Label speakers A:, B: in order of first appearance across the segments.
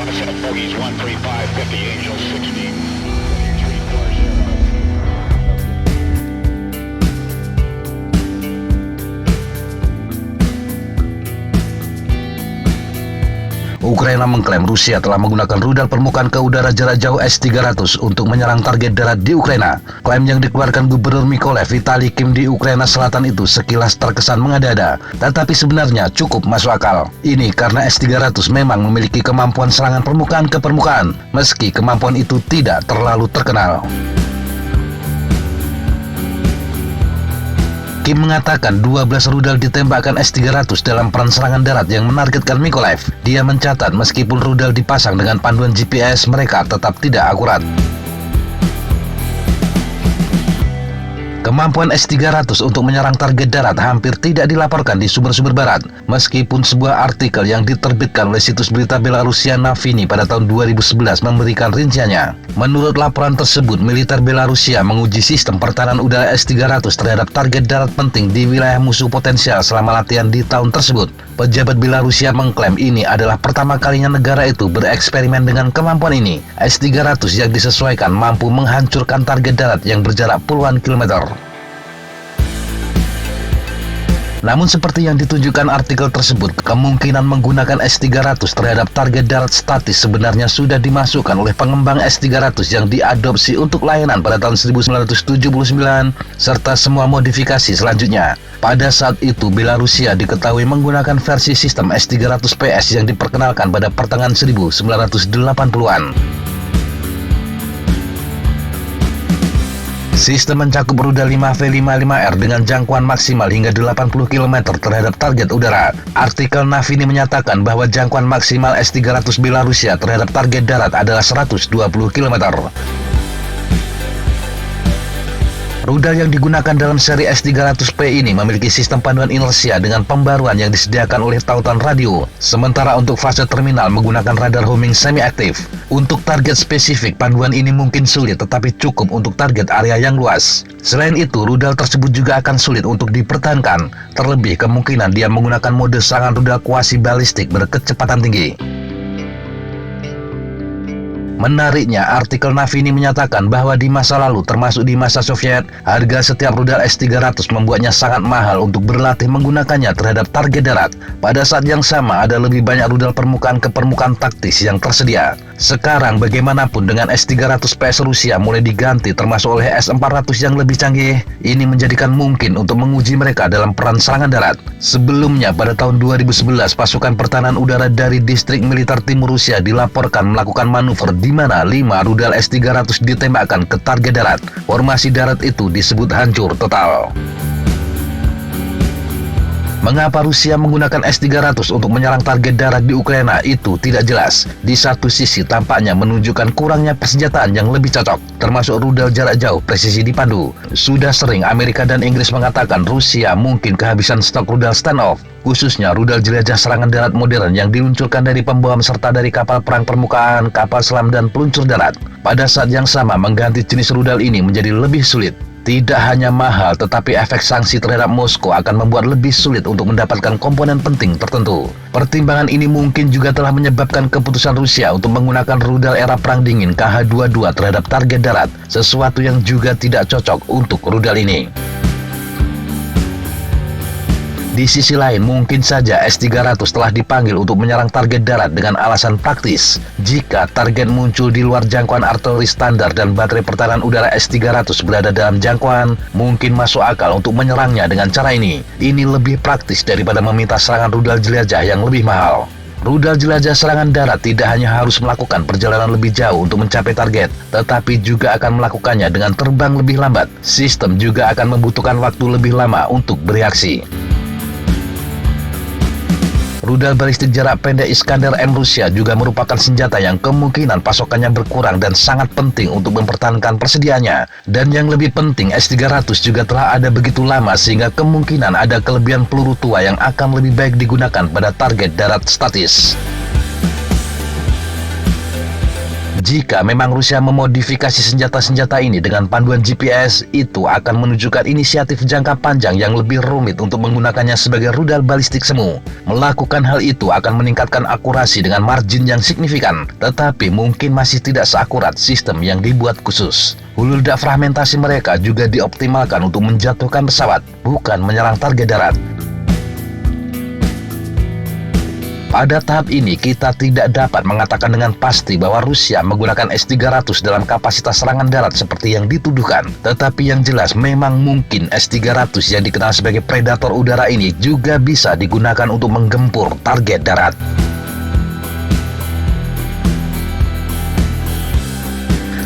A: Bogies 135, 50, Angel 60.
B: Ukraina mengklaim Rusia telah menggunakan rudal permukaan ke udara jarak jauh S-300 untuk menyerang target darat di Ukraina. Klaim yang dikeluarkan Gubernur Mykolaiv Vitali Kim di Ukraina Selatan itu sekilas terkesan mengada-ada, tetapi sebenarnya cukup masuk akal. Ini karena S-300 memang memiliki kemampuan serangan permukaan ke permukaan, meski kemampuan itu tidak terlalu terkenal. Kim mengatakan 12 rudal ditembakkan S-300 dalam peran serangan darat yang menargetkan Mykolaiv. Dia mencatat meskipun rudal dipasang dengan panduan GPS, mereka tetap tidak akurat. Kemampuan S-300 untuk menyerang target darat hampir tidak dilaporkan di sumber-sumber barat, meskipun sebuah artikel yang diterbitkan oleh situs berita Belarusia Navini pada tahun 2011 memberikan rinciannya. Menurut laporan tersebut, militer Belarusia menguji sistem pertahanan udara S-300 terhadap target darat penting di wilayah musuh potensial selama latihan di tahun tersebut. Pejabat Belarusia mengklaim ini adalah pertama kalinya negara itu bereksperimen dengan kemampuan ini. S-300 yang disesuaikan mampu menghancurkan target darat yang berjarak puluhan kilometer. Namun seperti yang ditunjukkan artikel tersebut, kemungkinan menggunakan S-300 terhadap target darat statis sebenarnya sudah dimasukkan oleh pengembang S-300 yang diadopsi untuk layanan pada tahun 1979 serta semua modifikasi selanjutnya. Pada saat itu, Belarusia diketahui menggunakan versi sistem S-300PS yang diperkenalkan pada pertengahan 1980-an. Sistem mencakup rudal 5V55R dengan jangkauan maksimal hingga 80 km terhadap target udara. Artikel Navini menyatakan bahwa jangkauan maksimal S-300 Belarusia terhadap target darat adalah 120 km. Rudal yang digunakan dalam seri S-300P ini memiliki sistem panduan inersia dengan pembaruan yang disediakan oleh tautan radio. Sementara untuk fase terminal menggunakan radar homing semi-aktif. Untuk target spesifik, panduan ini mungkin sulit tetapi cukup untuk target area yang luas. Selain itu, rudal tersebut juga akan sulit untuk dipertahankan. Terlebih kemungkinan dia menggunakan mode serangan rudal kuasi balistik berkecepatan tinggi. Menariknya, artikel Navini menyatakan bahwa di masa lalu, termasuk di masa Soviet, harga setiap rudal S-300 membuatnya sangat mahal untuk berlatih menggunakannya terhadap target darat. Pada saat yang sama, ada lebih banyak rudal permukaan ke permukaan taktis yang tersedia. Sekarang, bagaimanapun dengan S-300 PS Rusia mulai diganti termasuk oleh S-400 yang lebih canggih, ini menjadikan mungkin untuk menguji mereka dalam peran serangan darat. Sebelumnya, pada tahun 2011, pasukan pertahanan udara dari distrik militer timur Rusia dilaporkan melakukan manuver di mana 5 rudal S-300 ditembakkan ke target darat. Formasi darat itu disebut hancur total. Mengapa Rusia menggunakan S-300 untuk menyerang target darat di Ukraina itu tidak jelas. Di satu sisi tampaknya menunjukkan kurangnya persenjataan yang lebih cocok, termasuk rudal jarak jauh presisi dipandu. Sudah sering Amerika dan Inggris mengatakan Rusia mungkin kehabisan stok rudal standoff, khususnya rudal jelajah serangan darat modern yang diluncurkan dari pembom serta dari kapal perang permukaan, kapal selam dan peluncur darat. Pada saat yang sama, mengganti jenis rudal ini menjadi lebih sulit. Tidak hanya mahal, tetapi efek sanksi terhadap Moskow akan membuat lebih sulit untuk mendapatkan komponen penting tertentu. Pertimbangan ini mungkin juga telah menyebabkan keputusan Rusia untuk menggunakan rudal era Perang Dingin KH-22 terhadap target darat, sesuatu yang juga tidak cocok untuk rudal ini. Di sisi lain, mungkin saja S-300 telah dipanggil untuk menyerang target darat dengan alasan praktis. Jika target muncul di luar jangkauan artileri standar dan baterai pertahanan udara S-300 berada dalam jangkauan, mungkin masuk akal untuk menyerangnya dengan cara ini. Ini lebih praktis daripada meminta serangan rudal jelajah yang lebih mahal. Rudal jelajah serangan darat tidak hanya harus melakukan perjalanan lebih jauh untuk mencapai target, tetapi juga akan melakukannya dengan terbang lebih lambat. Sistem juga akan membutuhkan waktu lebih lama untuk bereaksi. Rudal balistik jarak pendek Iskander M Rusia juga merupakan senjata yang kemungkinan pasokannya berkurang dan sangat penting untuk mempertahankan persediaannya. Dan yang lebih penting, S-300 juga telah ada begitu lama sehingga kemungkinan ada kelebihan peluru tua yang akan lebih baik digunakan pada target darat statis. Jika memang Rusia memodifikasi senjata-senjata ini dengan panduan GPS, itu akan menunjukkan inisiatif jangka panjang yang lebih rumit untuk menggunakannya sebagai rudal balistik semu. Melakukan hal itu akan meningkatkan akurasi dengan margin yang signifikan, tetapi mungkin masih tidak seakurat sistem yang dibuat khusus. Hulu ledak fragmentasi mereka juga dioptimalkan untuk menjatuhkan pesawat, bukan menyerang target darat. Pada tahap ini, kita tidak dapat mengatakan dengan pasti bahwa Rusia menggunakan S-300 dalam kapasitas serangan darat seperti yang dituduhkan. Tetapi yang jelas memang mungkin S-300 yang dikenal sebagai predator udara ini juga bisa digunakan untuk menggempur target darat.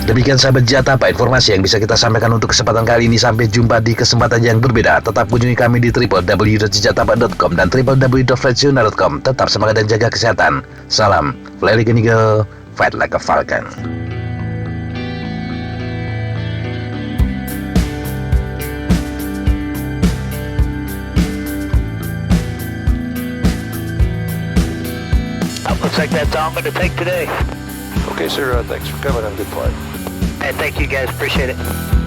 B: Demikian sahabat Jatapa informasi yang bisa kita sampaikan untuk kesempatan kali ini. Sampai jumpa di kesempatan yang berbeda. Tetap kunjungi kami di www.jatapa.com dan www.flightjournal.com. Tetap semangat dan jaga kesehatan. Salam, fly like an eagle, fight like a falcon.
C: Looks like that's all I'm going to take today.
D: Okay, sir. Thanks for coming. Have a good flight.
C: Hey, thank you guys. Appreciate it.